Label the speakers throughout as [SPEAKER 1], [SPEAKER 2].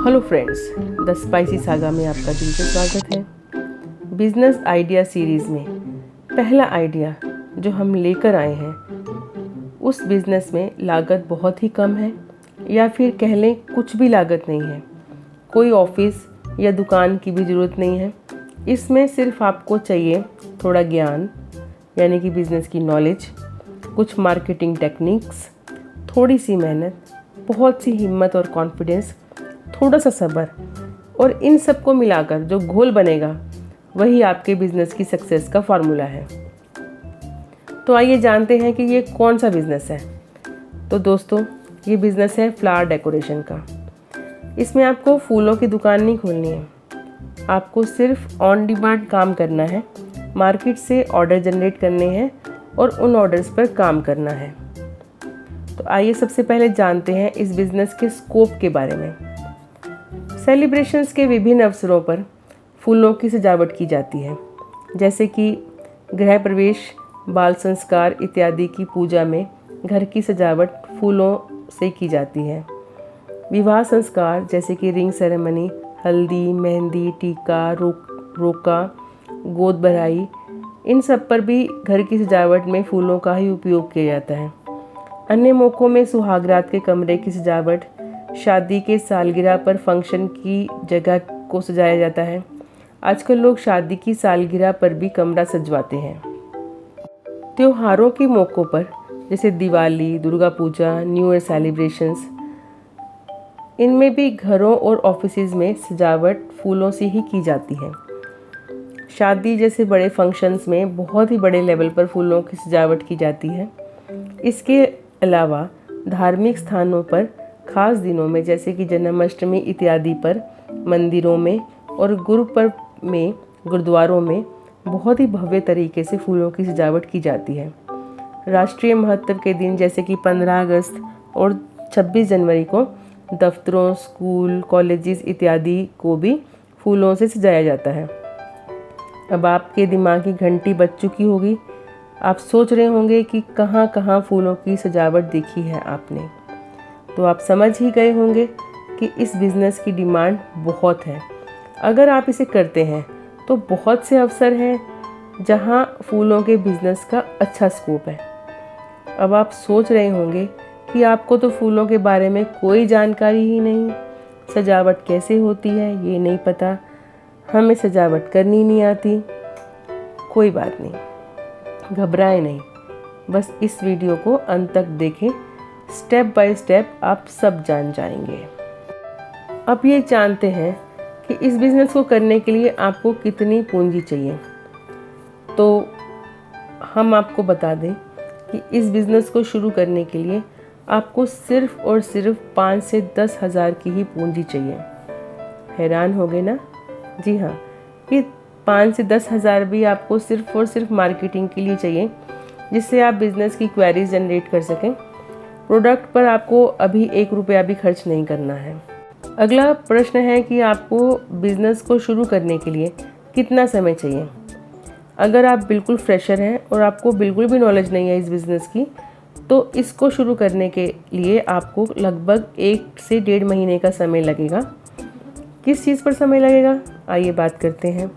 [SPEAKER 1] Hello friends, the spicy saga में आपका दिल से स्वागत है। बिजनेस आइडिया सीरीज़ में पहला आइडिया जो हम लेकर आए हैं, उस बिज़नेस में लागत बहुत ही कम है, या फिर कह लें कुछ भी लागत नहीं है। कोई ऑफिस या दुकान की भी ज़रूरत नहीं है। इसमें सिर्फ आपको चाहिए थोड़ा ज्ञान, यानी कि बिज़नेस की नॉलेज, कुछ मार्केटिंग टेक्निक्स, थोड़ी सी मेहनत, बहुत सी हिम्मत और कॉन्फिडेंस, थोड़ा सा सब्र, और इन सब को मिलाकर जो घोल बनेगा वही आपके बिज़नेस की सक्सेस का फार्मूला है। तो आइए जानते हैं कि ये कौन सा बिज़नेस है। तो दोस्तों, ये बिज़नेस है फ्लावर डेकोरेशन का। इसमें आपको फूलों की दुकान नहीं खोलनी है, आपको सिर्फ ऑन डिमांड काम करना है, मार्केट से ऑर्डर जनरेट करने हैं और उन ऑर्डर्स पर काम करना है। तो आइए सबसे पहले जानते हैं इस बिज़नेस के स्कोप के बारे में। सेलिब्रेशंस के विभिन्न अवसरों पर फूलों की सजावट की जाती है, जैसे कि गृह प्रवेश, बाल संस्कार इत्यादि की पूजा में घर की सजावट फूलों से की जाती है। विवाह संस्कार जैसे कि रिंग सेरेमनी, हल्दी, मेहंदी, टीका, रोका, गोद भराई, इन सब पर भी घर की सजावट में फूलों का ही उपयोग किया जाता है। अन्य मौक़ों में सुहागरात के कमरे की सजावट, शादी के सालगिरह पर फंक्शन की जगह को सजाया जाता है। आजकल लोग शादी की सालगिरह पर भी कमरा सजवाते हैं। त्योहारों के मौक़ों पर जैसे Diwali, Durga Puja, new year celebrations, इनमें भी घरों और ऑफिसेज में सजावट फूलों से ही की जाती है। शादी जैसे बड़े फंक्शंस में बहुत ही बड़े लेवल पर फूलों की सजावट की जाती है। इसके अलावा धार्मिक स्थानों पर खास दिनों में जैसे कि जन्माष्टमी इत्यादि पर मंदिरों में और गुरुपर्व में गुरुद्वारों में बहुत ही भव्य तरीके से फूलों की सजावट की जाती है। राष्ट्रीय महत्व के दिन जैसे कि 15 अगस्त और 26 जनवरी को दफ्तरों, स्कूल, कॉलेजेस इत्यादि को भी फूलों से सजाया जाता है। अब आपके दिमाग की घंटी बज चुकी होगी। आप सोच रहे होंगे कि कहाँ कहाँ फूलों की सजावट देखी है आपने। तो आप समझ ही गए होंगे कि इस बिज़नेस की डिमांड बहुत है। अगर आप इसे करते हैं तो बहुत से अवसर हैं जहां फूलों के बिज़नेस का अच्छा स्कोप है। अब आप सोच रहे होंगे कि आपको तो फूलों के बारे में कोई जानकारी ही नहीं, सजावट कैसे होती है ये नहीं पता, हमें सजावट करनी नहीं आती। कोई बात नहीं, घबराएं नहीं, बस इस वीडियो को अंत तक देखें। स्टेप बाय स्टेप आप सब जान जाएंगे। अब ये जानते हैं कि इस बिज़नेस को करने के लिए आपको कितनी पूंजी चाहिए। तो हम आपको बता दें कि इस बिज़नेस को शुरू करने के लिए आपको सिर्फ और सिर्फ 5 से 10 हज़ार की ही पूंजी चाहिए। हैरान हो गए ना? जी हाँ, कि 5 से 10 हज़ार भी आपको सिर्फ और सिर्फ मार्केटिंग के लिए चाहिए, जिससे आप बिज़नेस की क्वेरीज जनरेट कर सकें। प्रोडक्ट पर आपको अभी 1 रुपया भी खर्च नहीं करना है। अगला प्रश्न है कि आपको बिज़नेस को शुरू करने के लिए कितना समय चाहिए। अगर आप बिल्कुल फ्रेशर हैं और आपको बिल्कुल भी नॉलेज नहीं है इस बिज़नेस की, तो इसको शुरू करने के लिए आपको लगभग 1 से 1.5 महीने का समय लगेगा। किस चीज़ पर समय लगेगा, आइए बात करते हैं।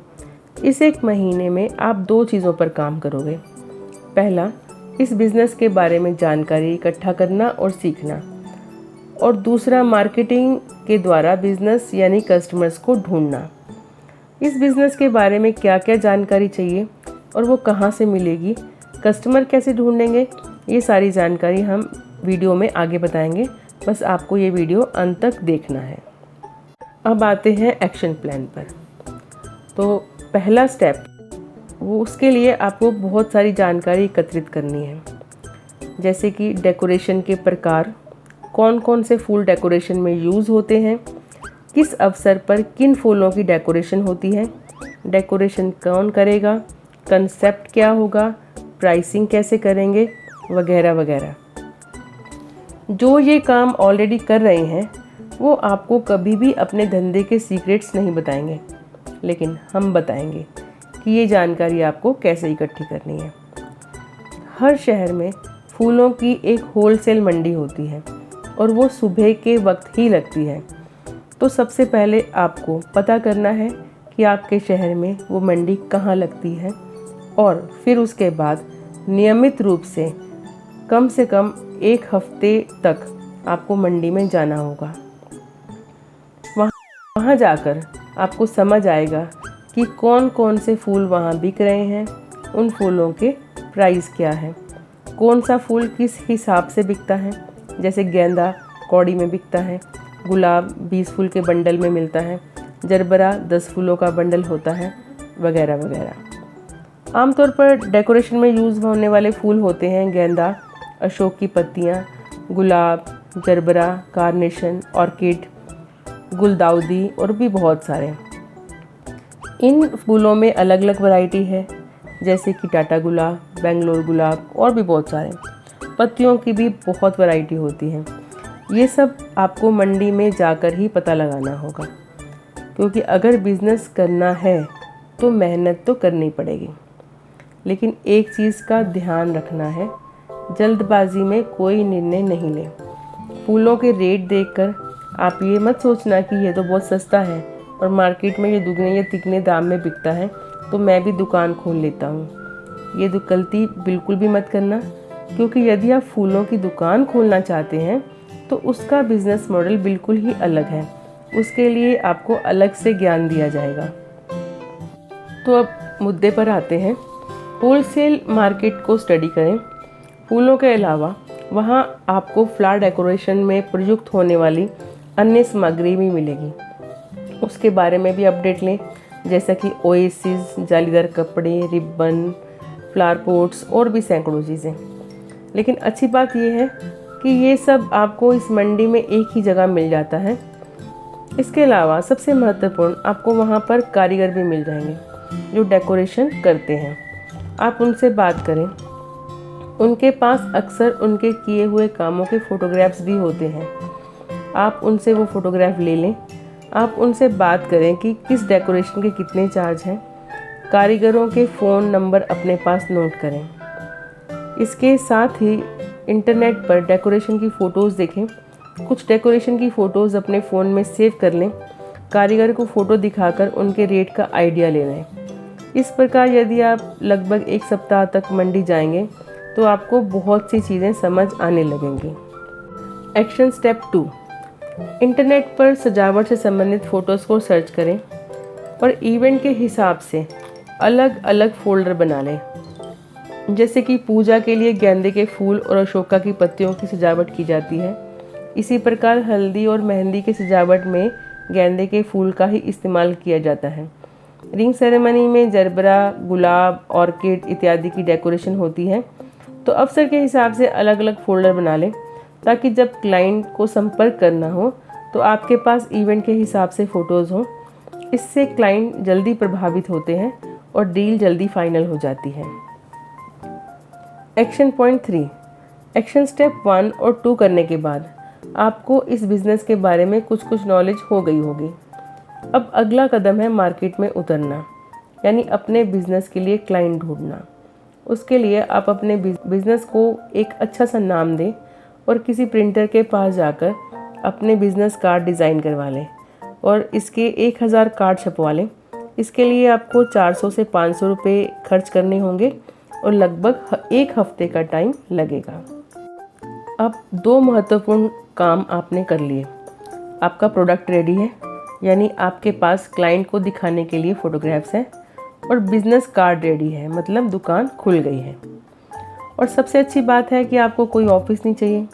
[SPEAKER 1] इस 1 महीने में आप 2 चीज़ों पर काम करोगे। पहला, इस बिज़नेस के बारे में जानकारी इकट्ठा करना और सीखना, और दूसरा, मार्केटिंग के द्वारा बिज़नेस यानी कस्टमर्स को ढूंढना। इस बिज़नेस के बारे में क्या क्या जानकारी चाहिए और वो कहाँ से मिलेगी, कस्टमर कैसे ढूंढेंगे, ये सारी जानकारी हम वीडियो में आगे बताएंगे। बस आपको ये वीडियो अंत तक देखना है। अब आते हैं एक्शन प्लान पर। तो पहला स्टेप, वो उसके लिए आपको बहुत सारी जानकारी एकत्रित करनी है, जैसे कि डेकोरेशन के प्रकार, कौन कौन से फूल डेकोरेशन में यूज़ होते हैं, किस अवसर पर किन फूलों की डेकोरेशन होती है, डेकोरेशन कौन करेगा, कंसेप्ट क्या होगा, प्राइसिंग कैसे करेंगे, वगैरह वगैरह। जो ये काम ऑलरेडी कर रहे हैं वो आपको कभी भी अपने धंधे के सीक्रेट्स नहीं बताएंगे, लेकिन हम बताएंगे कि ये जानकारी आपको कैसे इकट्ठी करनी है। हर शहर में फूलों की एक होलसेल मंडी होती है और वो सुबह के वक्त ही लगती है। तो सबसे पहले आपको पता करना है कि आपके शहर में वो मंडी कहाँ लगती है, और फिर उसके बाद नियमित रूप से कम 1 हफ्ते तक आपको मंडी में जाना होगा। वहाँ जाकर आपको समझ आएगा कि कौन कौन से फूल वहाँ बिक रहे हैं, उन फूलों के प्राइस क्या है, कौन सा फूल किस हिसाब से बिकता है। जैसे गेंदा कौड़ी में बिकता है, गुलाब 20 फूल के बंडल में मिलता है, जरबरा 10 फूलों का बंडल होता है, वगैरह वगैरह। आमतौर पर डेकोरेशन में यूज़ होने वाले फूल होते हैं गेंदा, अशोक की पत्तियाँ, गुलाब, जरबरा, कार्नेशन, ऑर्किड, गुलदाउदी और भी बहुत सारे। इन फूलों में अलग अलग वैरायटी है, जैसे कि टाटा गुलाब, बेंगलोर गुलाब और भी बहुत सारे। पत्तियों की भी बहुत वैरायटी होती है। ये सब आपको मंडी में जाकर ही पता लगाना होगा, क्योंकि अगर बिज़नेस करना है तो मेहनत तो करनी पड़ेगी। लेकिन एक चीज़ का ध्यान रखना है, जल्दबाजी में कोई निर्णय नहीं लें। फूलों के रेट देखकर आप ये मत सोचना कि ये तो बहुत सस्ता है और मार्केट में ये दुगने या तिगने दाम में बिकता है, तो मैं भी दुकान खोल लेता हूँ। ये गलती बिल्कुल भी मत करना, क्योंकि यदि आप फूलों की दुकान खोलना चाहते हैं तो उसका बिज़नेस मॉडल बिल्कुल ही अलग है। उसके लिए आपको अलग से ज्ञान दिया जाएगा। तो अब मुद्दे पर आते हैं। होलसेल मार्केट को स्टडी करें। फूलों के अलावा वहाँ आपको फ्लावर डेकोरेशन में प्रयुक्त होने वाली अन्य सामग्री भी मिलेगी, उसके बारे में भी अपडेट लें, जैसा कि ओएसिस, जालीदार कपड़े, रिबन, फ्लावर पोट्स और भी सैकड़ों चीज़ें। लेकिन अच्छी बात यह है कि ये सब आपको इस मंडी में एक ही जगह मिल जाता है। इसके अलावा सबसे महत्वपूर्ण, आपको वहाँ पर कारीगर भी मिल जाएंगे जो डेकोरेशन करते हैं। आप उनसे बात करें, उनके पास अक्सर उनके किए हुए कामों के फ़ोटोग्राफ्स भी होते हैं। आप उनसे वो फ़ोटोग्राफ ले लें। आप उनसे बात करें कि किस डेकोरेशन के कितने चार्ज हैं। कारीगरों के फ़ोन नंबर अपने पास नोट करें। इसके साथ ही इंटरनेट पर डेकोरेशन की फ़ोटोज़ देखें। कुछ डेकोरेशन की फ़ोटोज़ अपने फ़ोन में सेव कर लें। कारीगर को फ़ोटो दिखाकर उनके रेट का आइडिया ले लें। इस प्रकार यदि आप लगभग 1 सप्ताह तक मंडी जाएंगे तो आपको बहुत सी चीज़ें समझ आने लगेंगी। एक्शन स्टेप 2, इंटरनेट पर सजावट से संबंधित फ़ोटोज़ को सर्च करें और इवेंट के हिसाब से अलग अलग फ़ोल्डर बना लें। जैसे कि पूजा के लिए गेंदे के फूल और अशोका की पत्तियों की सजावट की जाती है, इसी प्रकार हल्दी और मेहंदी की सजावट में गेंदे के फूल का ही इस्तेमाल किया जाता है। रिंग सेरेमनी में जरबरा, गुलाब, ऑर्किड इत्यादि की डेकोरेशन होती है। तो अवसर के हिसाब से अलग अलग फ़ोल्डर बना लें, ताकि जब क्लाइंट को संपर्क करना हो तो आपके पास इवेंट के हिसाब से फ़ोटोज़ हों। इससे क्लाइंट जल्दी प्रभावित होते हैं और डील जल्दी फाइनल हो जाती है। एक्शन पॉइंट 3, एक्शन स्टेप 1 और 2 करने के बाद आपको इस बिज़नेस के बारे में कुछ नॉलेज हो गई होगी। अब अगला कदम है मार्केट में उतरना, यानी अपने बिज़नेस के लिए क्लाइंट ढूंढना। उसके लिए आप अपने बिज़नेस को एक अच्छा सा नाम दें और किसी प्रिंटर के पास जाकर अपने बिज़नेस कार्ड डिज़ाइन करवा लें और इसके 1000 कार्ड छपवा लें। इसके लिए आपको 400 से 500 रुपये खर्च करने होंगे और लगभग 1 हफ्ते का टाइम लगेगा। अब 2 महत्वपूर्ण काम आपने कर लिए। आपका प्रोडक्ट रेडी है, यानी आपके पास क्लाइंट को दिखाने के लिए फ़ोटोग्राफ्स हैं, और बिज़नेस कार्ड रेडी है, मतलब दुकान खुल गई है। और सबसे अच्छी बात है कि आपको कोई ऑफिस नहीं चाहिए।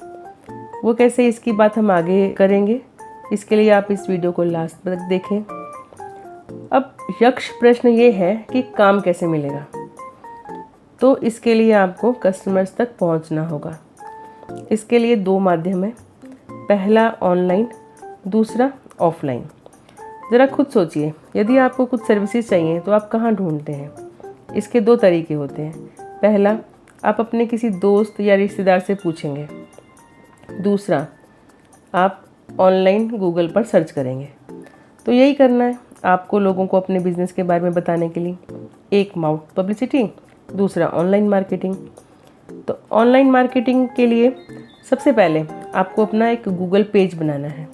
[SPEAKER 1] वो कैसे, इसकी बात हम आगे करेंगे। इसके लिए आप इस वीडियो को लास्ट तक देखें। अब यक्ष प्रश्न ये है कि काम कैसे मिलेगा। तो इसके लिए आपको कस्टमर्स तक पहुंचना होगा। इसके लिए 2 माध्यम हैं, पहला ऑनलाइन, दूसरा ऑफलाइन। ज़रा खुद सोचिए, यदि आपको कुछ सर्विसेज चाहिए तो आप कहाँ ढूंढते हैं। इसके 2 तरीके होते हैं। पहला, आप अपने किसी दोस्त या रिश्तेदार से पूछेंगे। दूसरा, आप ऑनलाइन गूगल पर सर्च करेंगे। तो यही करना है आपको लोगों को अपने बिज़नेस के बारे में बताने के लिए। एक माउथ पब्लिसिटी, दूसरा ऑनलाइन मार्केटिंग। तो ऑनलाइन मार्केटिंग के लिए सबसे पहले आपको अपना एक गूगल पेज बनाना है।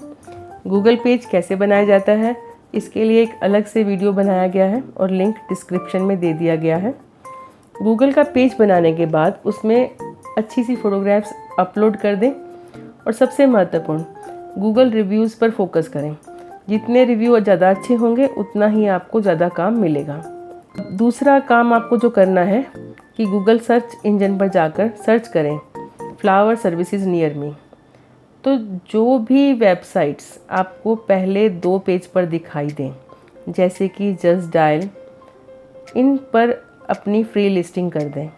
[SPEAKER 1] गूगल पेज कैसे बनाया जाता है, इसके लिए एक अलग से वीडियो बनाया गया है और लिंक डिस्क्रिप्शन में दे दिया गया है। गूगल का पेज बनाने के बाद उसमें अच्छी सी फोटोग्राफ्स अपलोड कर दें और सबसे महत्वपूर्ण, गूगल रिव्यूज़ पर फोकस करें। जितने रिव्यू ज़्यादा अच्छे होंगे उतना ही आपको ज़्यादा काम मिलेगा। दूसरा काम आपको जो करना है कि गूगल सर्च इंजन पर जाकर सर्च करें फ्लावर सर्विसेज नियर मी। तो जो भी वेबसाइट्स आपको पहले 2 पेज पर दिखाई दें, जैसे कि जस्ट डायल, इन पर अपनी फ्री लिस्टिंग कर दें।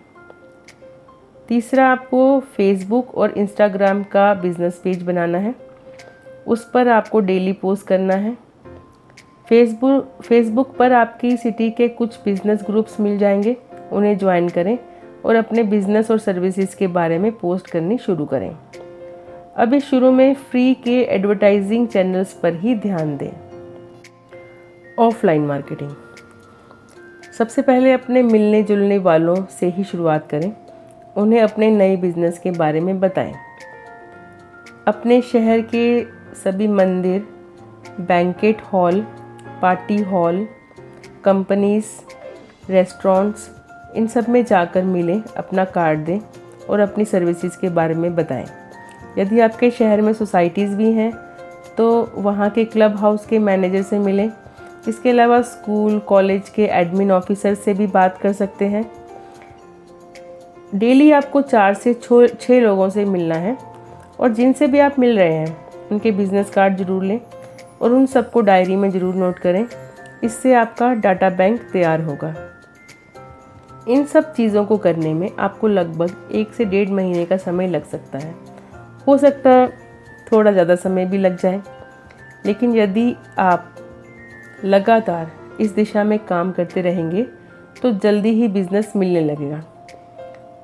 [SPEAKER 1] तीसरा, आपको फेसबुक और इंस्टाग्राम का बिज़नेस पेज बनाना है। उस पर आपको डेली पोस्ट करना है। फेसबुक पर आपकी सिटी के कुछ बिज़नेस ग्रुप्स मिल जाएंगे, उन्हें ज्वाइन करें और अपने बिज़नेस और सर्विसेज के बारे में पोस्ट करनी शुरू करें। अभी शुरू में फ्री के एडवर्टाइजिंग चैनल्स पर ही ध्यान दें। ऑफलाइन मार्केटिंग, सबसे पहले अपने मिलने जुलने वालों से ही शुरुआत करें। उन्हें अपने नए बिज़नेस के बारे में बताएं। अपने शहर के सभी मंदिर, banquet hall, party hall, companies, restaurants, इन सब में जाकर मिलें, अपना कार्ड दें और अपनी सर्विसेज के बारे में बताएं। यदि आपके शहर में सोसाइटीज़ भी हैं तो वहाँ के क्लब हाउस के मैनेजर से मिलें। इसके अलावा स्कूल कॉलेज के एडमिन ऑफिसर से भी बात कर सकते हैं। डेली आपको 4 से 6 लोगों से मिलना है और जिनसे भी आप मिल रहे हैं उनके बिज़नेस कार्ड ज़रूर लें और उन सबको डायरी में ज़रूर नोट करें। इससे आपका डाटा बैंक तैयार होगा। इन सब चीज़ों को करने में आपको लगभग 1 से 1.5 महीने का समय लग सकता है। हो सकता है थोड़ा ज़्यादा समय भी लग जाए, लेकिन यदि आप लगातार इस दिशा में काम करते रहेंगे तो जल्दी ही बिज़नेस मिलने लगेगा।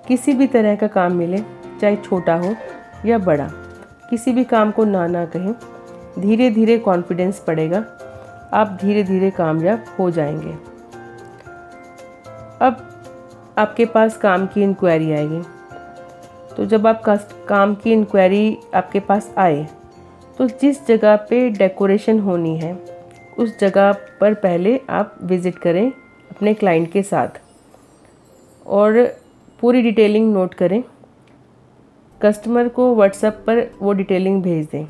[SPEAKER 1] किसी भी तरह का काम मिले, चाहे छोटा हो या बड़ा, किसी भी काम को ना कहें। धीरे धीरे कॉन्फिडेंस बढ़ेगा, आप धीरे धीरे कामयाब हो जाएंगे। अब आपके पास काम की इंक्वायरी आएगी। तो जब आप काम की इंक्वायरी आपके पास आए तो जिस जगह पे डेकोरेशन होनी है उस जगह पर पहले आप विज़िट करें अपने क्लाइंट के साथ और पूरी डिटेलिंग नोट करें। कस्टमर को व्हाट्सएप पर वो डिटेलिंग भेज दें,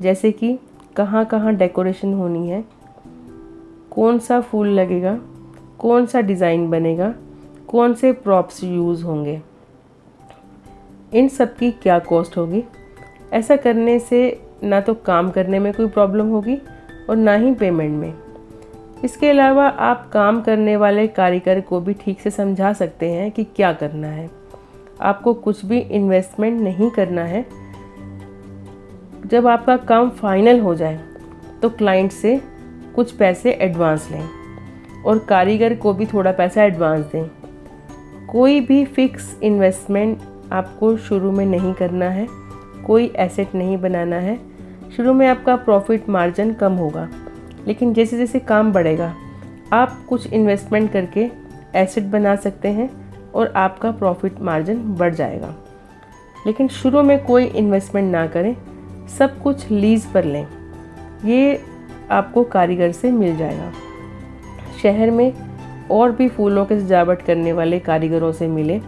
[SPEAKER 1] जैसे कि कहाँ कहाँ डेकोरेशन होनी है, कौन सा फूल लगेगा, कौन सा डिज़ाइन बनेगा, कौन से प्रॉप्स यूज़ होंगे, इन सब की क्या कॉस्ट होगी। ऐसा करने से ना तो काम करने में कोई प्रॉब्लम होगी और ना ही पेमेंट में। इसके अलावा आप काम करने वाले कारीगर को भी ठीक से समझा सकते हैं कि क्या करना है। आपको कुछ भी इन्वेस्टमेंट नहीं करना है। जब आपका काम फाइनल हो जाए तो क्लाइंट से कुछ पैसे एडवांस लें और कारीगर को भी थोड़ा पैसा एडवांस दें। कोई भी फिक्स इन्वेस्टमेंट आपको शुरू में नहीं करना है, कोई एसेट नहीं बनाना है। शुरू में आपका प्रॉफिट मार्जिन कम होगा, लेकिन जैसे जैसे काम बढ़ेगा आप कुछ इन्वेस्टमेंट करके एसेट बना सकते हैं और आपका प्रॉफिट मार्जिन बढ़ जाएगा। लेकिन शुरू में कोई इन्वेस्टमेंट ना करें, सब कुछ लीज़ पर लें। ये आपको कारीगर से मिल जाएगा। शहर में और भी फूलों की सजावट करने वाले कारीगरों से मिलें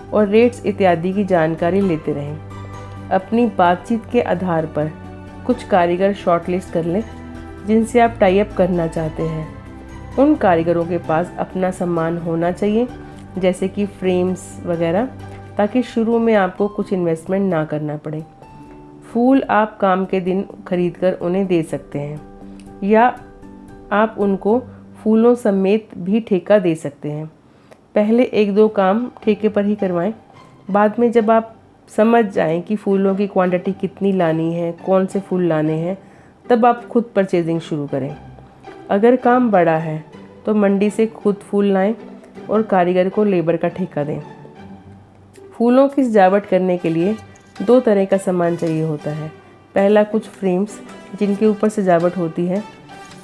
[SPEAKER 1] और रेट्स इत्यादि की जानकारी लेते रहें। अपनी बातचीत के आधार पर कुछ कारीगर शॉर्टलिस्ट कर लें जिनसे आप टाई अप करना चाहते हैं। उन कारीगरों के पास अपना सामान होना चाहिए, जैसे कि फ्रेम्स वगैरह, ताकि शुरू में आपको कुछ इन्वेस्टमेंट ना करना पड़े। फूल आप काम के दिन खरीद कर उन्हें दे सकते हैं या आप उनको फूलों समेत भी ठेका दे सकते हैं। पहले 1-2 काम ठेके पर ही करवाएं। बाद में जब आप समझ जाएं कि फूलों की क्वांटिटी कितनी लानी है, कौन से फूल लाने हैं, तब आप खुद परचेजिंग शुरू करें। अगर काम बड़ा है तो मंडी से खुद फूल लाएं और कारीगर को लेबर का ठेका दें। फूलों की सजावट करने के लिए 2 तरह का सामान चाहिए होता है। पहला, कुछ फ्रेम्स जिनके ऊपर सजावट होती है,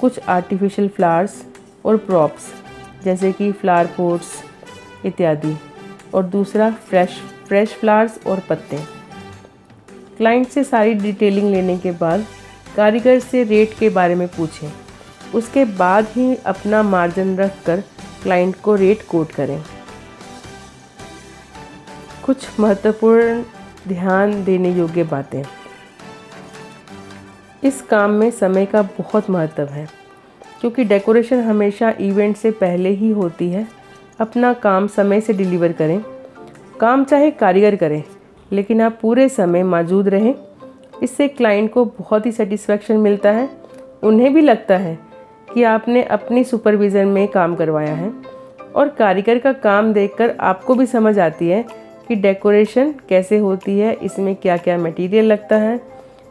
[SPEAKER 1] कुछ आर्टिफिशियल फ्लावर्स और प्रॉप्स जैसे कि फ्लावर पोट्स इत्यादि, और दूसरा फ्रेश फ्लावर्स और पत्ते। क्लाइंट से सारी डिटेलिंग लेने के बाद कारीगर से रेट के बारे में पूछें। उसके बाद ही अपना मार्जिन रख कर क्लाइंट को रेट कोट करें। कुछ महत्वपूर्ण ध्यान देने योग्य बातें। इस काम में समय का बहुत महत्व है, क्योंकि डेकोरेशन हमेशा इवेंट से पहले ही होती है। अपना काम समय से डिलीवर करें। काम चाहे कारीगर करें, लेकिन आप पूरे समय मौजूद रहें। इससे क्लाइंट को बहुत ही सेटिस्फेक्शन मिलता है। उन्हें भी लगता है कि आपने अपनी सुपरविज़न में काम करवाया है, और कारीगर का काम देखकर आपको भी समझ आती है कि डेकोरेशन कैसे होती है, इसमें क्या क्या मटेरियल लगता है।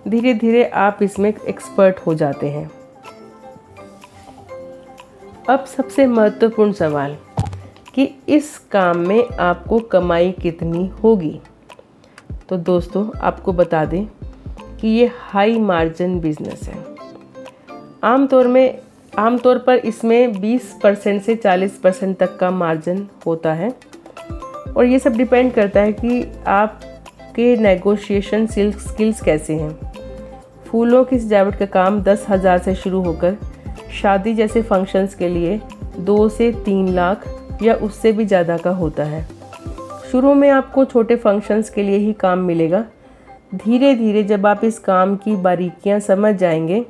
[SPEAKER 1] धीरे धीरे आप इसमें एक्सपर्ट हो जाते हैं। अब सबसे महत्वपूर्ण सवाल कि इस काम में आपको कमाई कितनी होगी। तो दोस्तों, आपको बता दें कि ये हाई मार्जिन बिजनेस है। आमतौर पर इसमें 20% से 40% तक का मार्जिन होता है, और ये सब डिपेंड करता है कि आपके नेगोशिएशन स्किल्स कैसे हैं। फूलों की सजावट का काम 10,000 से शुरू होकर शादी जैसे फंक्शंस के लिए 2 से 3 लाख या उससे भी ज़्यादा का होता है। शुरू में आपको छोटे फंक्शंस के लिए ही काम मिलेगा। धीरे धीरे जब आप इस काम की बारीकियां समझ जाएंगे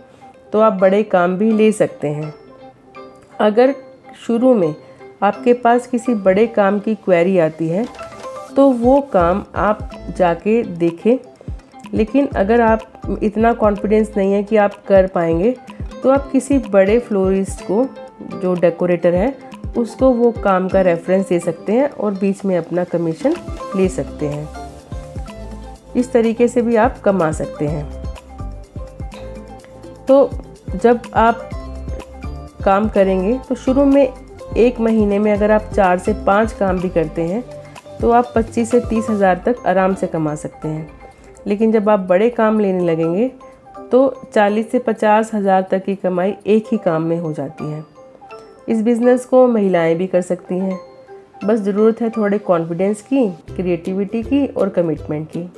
[SPEAKER 1] तो आप बड़े काम भी ले सकते हैं। अगर शुरू में आपके पास किसी बड़े काम की क्वेरी आती है तो वो काम आप जाके देखें, लेकिन अगर आप इतना कॉन्फिडेंस नहीं है कि आप कर पाएंगे तो आप किसी बड़े फ्लोरिस्ट को, जो डेकोरेटर है, उसको वो काम का रेफरेंस दे सकते हैं और बीच में अपना कमीशन ले सकते हैं। इस तरीके से भी आप कमा सकते हैं। तो जब आप काम करेंगे तो शुरू में 1 महीने में अगर आप 4 से 5 काम भी करते हैं तो आप 25 से 30 हज़ार तक आराम से कमा सकते हैं। लेकिन जब आप बड़े काम लेने लगेंगे तो 40 से 50 हज़ार तक की कमाई एक ही काम में हो जाती है। इस बिज़नेस को महिलाएं भी कर सकती हैं। बस ज़रूरत है थोड़े कॉन्फिडेंस की, क्रिएटिविटी की और कमिटमेंट की।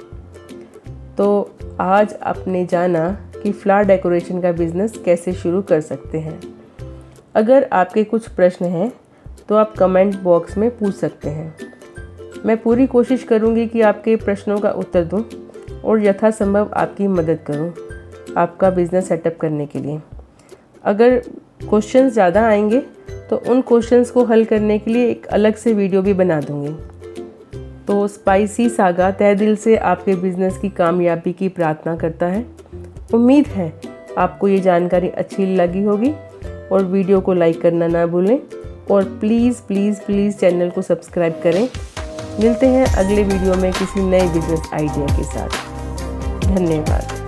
[SPEAKER 1] तो आज आपने जाना कि फ्लावर डेकोरेशन का बिज़नेस कैसे शुरू कर सकते हैं। अगर आपके कुछ प्रश्न हैं तो आप कमेंट बॉक्स में पूछ सकते हैं। मैं पूरी कोशिश करूंगी कि आपके प्रश्नों का उत्तर दूं और यथासंभव आपकी मदद करूं आपका बिज़नेस सेटअप करने के लिए। अगर क्वेश्चंस ज़्यादा आएंगे तो उन क्वेश्चंस को हल करने के लिए एक अलग से वीडियो भी बना दूंगी। तो स्पाइसी सागा तहे दिल से आपके बिज़नेस की कामयाबी की प्रार्थना करता है। उम्मीद है आपको ये जानकारी अच्छी लगी होगी, और वीडियो को लाइक करना ना भूलें, और प्लीज़ चैनल को सब्सक्राइब करें। मिलते हैं अगले वीडियो में किसी नए बिज़नेस आइडिया के साथ। धन्यवाद।